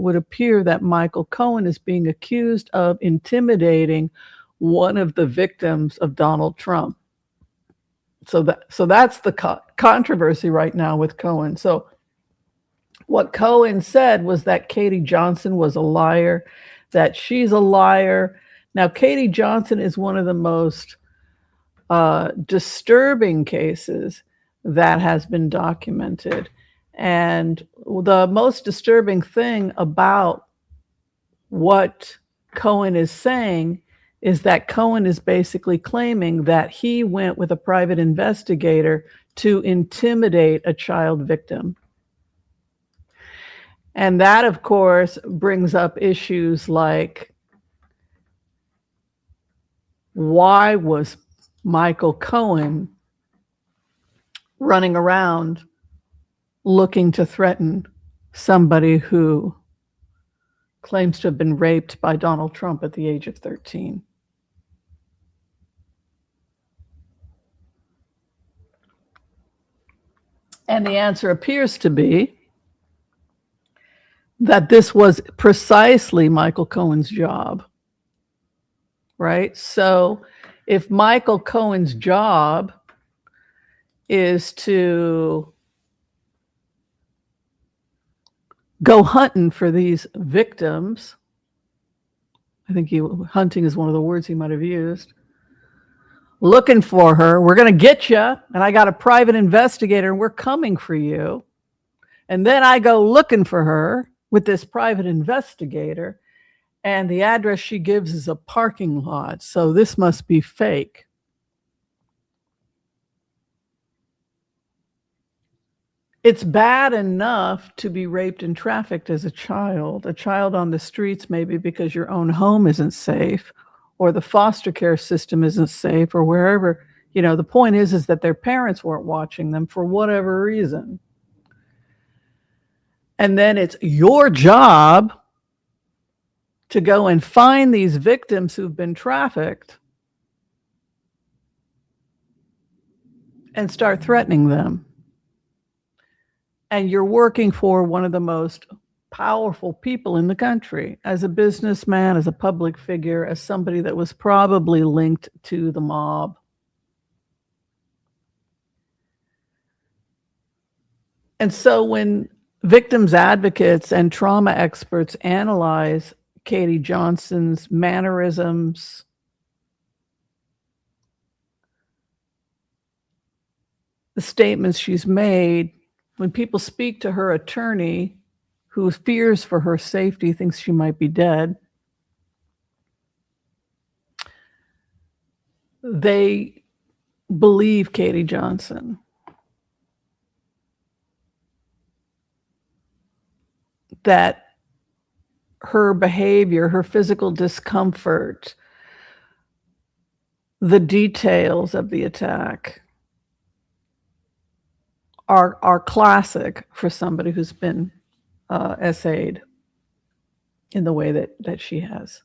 would appear that Michael Cohen is being accused of intimidating one of the victims of Donald Trump. So that's the controversy right now with Cohen. So what Cohen said was that Katie Johnson was a liar, that she's a liar. Now, Katie Johnson is one of the most disturbing cases that has been documented. And the most disturbing thing about what Cohen is saying is that Cohen is basically claiming that he went with a private investigator to intimidate a child victim. And that, of course, brings up issues like, why was Michael Cohen running around looking to threaten somebody who claims to have been raped by Donald Trump at the age of 13? And the answer appears to be that this was precisely Michael Cohen's job, right? So if Michael Cohen's job is to go hunting for these victims, I think hunting is one of the words he might have used, looking for her, we're going to get you, and I got a private investigator, and we're coming for you. And then I go looking for her with this private investigator, and the address she gives is a parking lot, so this must be fake. It's bad enough to be raped and trafficked as a child on the streets, maybe because your own home isn't safe, or the foster care system isn't safe, or wherever. The point is that their parents weren't watching them for whatever reason. And then it's your job to go and find these victims who've been trafficked and start threatening them. And you're working for one of the most powerful people in the country, as a businessman, as a public figure, as somebody that was probably linked to the mob. And so when victims advocates and trauma experts analyze Katie Johnson's mannerisms, the statements she's made, when people speak to her attorney, who fears for her safety, thinks she might be dead, they believe Katie Johnson. That her behavior, her physical discomfort, the details of the attack are classic for somebody who's been essayed in the way that she has.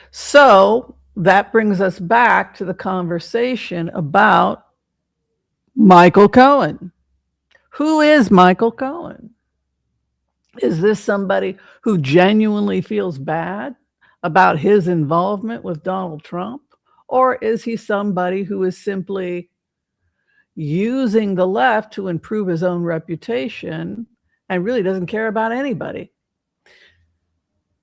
So that brings us back to the conversation about Michael Cohen. Who is Michael Cohen? Is this somebody who genuinely feels bad about his involvement with Donald Trump? Or is he somebody who is simply using the left to improve his own reputation and really doesn't care about anybody?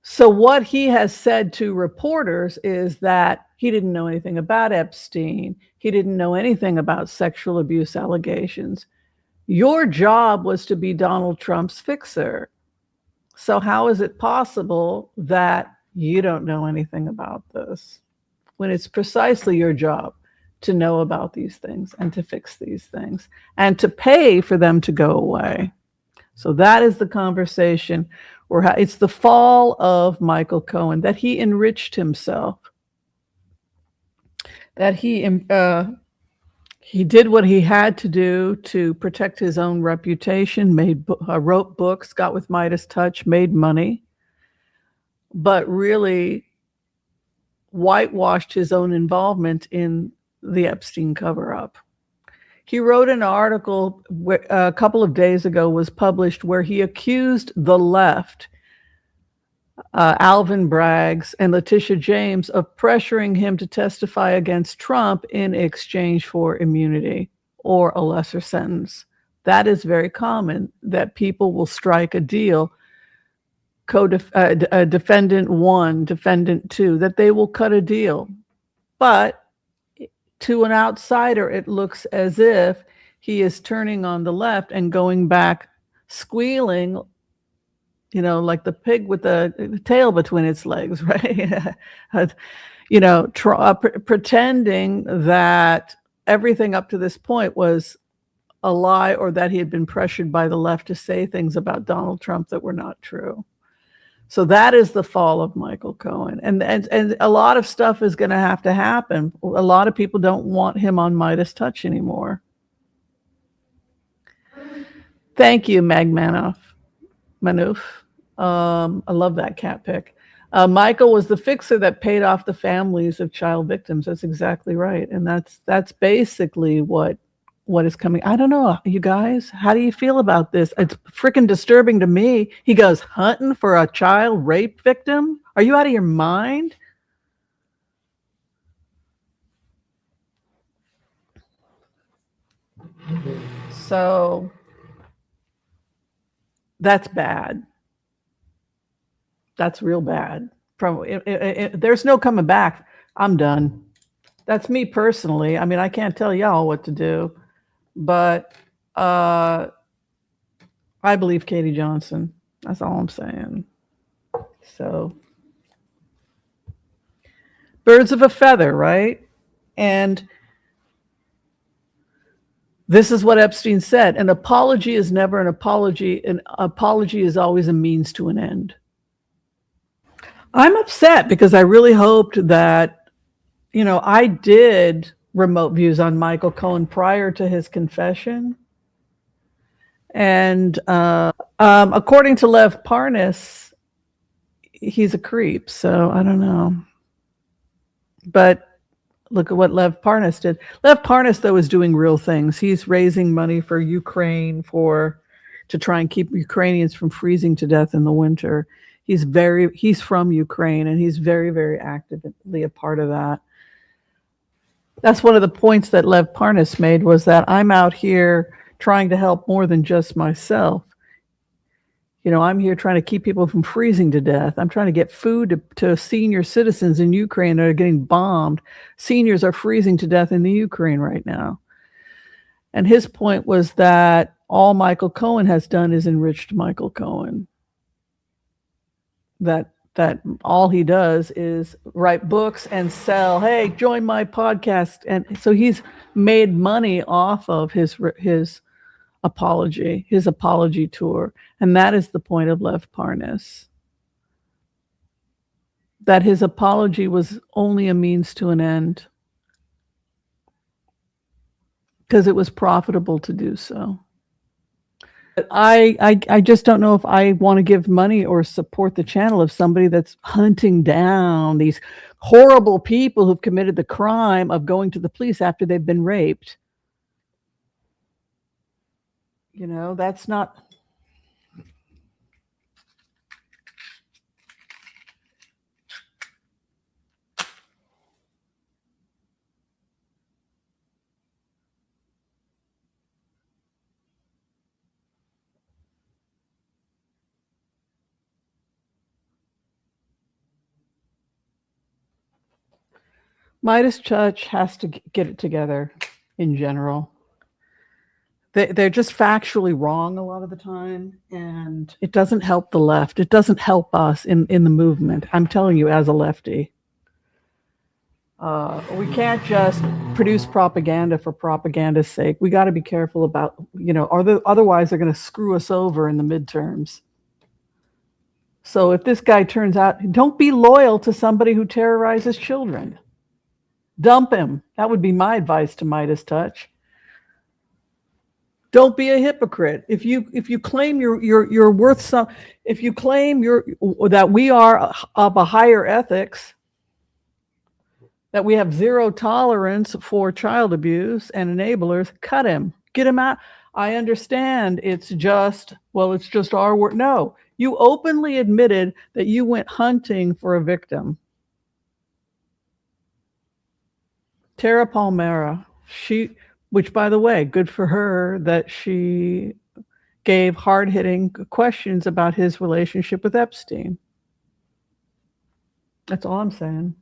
So what he has said to reporters is that he didn't know anything about Epstein. He didn't know anything about sexual abuse allegations. Your job was to be Donald Trump's fixer. So how is it possible that you don't know anything about this when it's precisely your job to know about these things and to fix these things and to pay for them to go away? So that is the conversation. It's the fall of Michael Cohen, that he enriched himself, that he did what he had to do to protect his own reputation, wrote books, got with Midas Touch, made money, but really whitewashed his own involvement in the Epstein cover-up. He wrote an article a couple of days ago, was published, where he accused the left Alvin Bragg's and Letitia James of pressuring him to testify against Trump in exchange for immunity or a lesser sentence. That is very common, that people will strike a deal, defendant one, defendant two, that they will cut a deal. But to an outsider, it looks as if he is turning on the left and going back, squealing, like the pig with the tail between its legs, right? Pretending that everything up to this point was a lie, or that he had been pressured by the left to say things about Donald Trump that were not true. So that is the fall of Michael Cohen. And a lot of stuff is going to have to happen. A lot of people don't want him on Midas Touch anymore. Thank you, Meg Manouf. I love that cat pic. Michael was the fixer that paid off the families of child victims. That's exactly right. And that's basically what is coming. I don't know, you guys, how do you feel about this? It's freaking disturbing to me. He goes hunting for a child rape victim. Are you out of your mind? So that's bad. That's real bad. There's no coming back. I'm done. That's me personally. I mean, I can't tell y'all what to do, but I believe Katie Johnson. That's all I'm saying. So, birds of a feather, right? And this is what Epstein said: an apology is never an apology. An apology is always a means to an end. I'm upset because I really hoped that, I did remote views on Michael Cohen prior to his confession. And according to Lev Parnes, he's a creep. So I don't know. But look at what Lev Parnes did. Lev Parnes, though, is doing real things. He's raising money for Ukraine to try and keep Ukrainians from freezing to death in the winter. He's from Ukraine, and he's very, very actively a part of that. That's one of the points that Lev Parnes made, was that I'm out here trying to help more than just myself. I'm here trying to keep people from freezing to death. I'm trying to get food to senior citizens in Ukraine that are getting bombed. Seniors are freezing to death in the Ukraine right now. And his point was that all Michael Cohen has done is enriched Michael Cohen. That all he does is write books and sell, hey, join my podcast. And so he's made money off of his apology tour. And that is the point of Lev Parnes. That his apology was only a means to an end, because it was profitable to do so. But I just don't know if I want to give money or support the channel of somebody that's hunting down these horrible people who've committed the crime of going to the police after they've been raped. That's not. Midas Touch has to get it together in general. They're just factually wrong a lot of the time, and it doesn't help the left. It doesn't help us in the movement. I'm telling you, as a lefty. We can't just produce propaganda for propaganda's sake. We got to be careful about, otherwise they're going to screw us over in the midterms. So if this guy turns out, don't be loyal to somebody who terrorizes children. Dump him. That would be my advice to Midas Touch. Don't be a hypocrite. If you claim you're worth some, if you claim that we are of a higher ethics, that we have zero tolerance for child abuse and enablers, cut him. Get him out. I understand it's just our word. No, You openly admitted that you went hunting for a victim. Tara Palmera, which by the way, good for her that she gave hard-hitting questions about his relationship with Epstein. That's all I'm saying.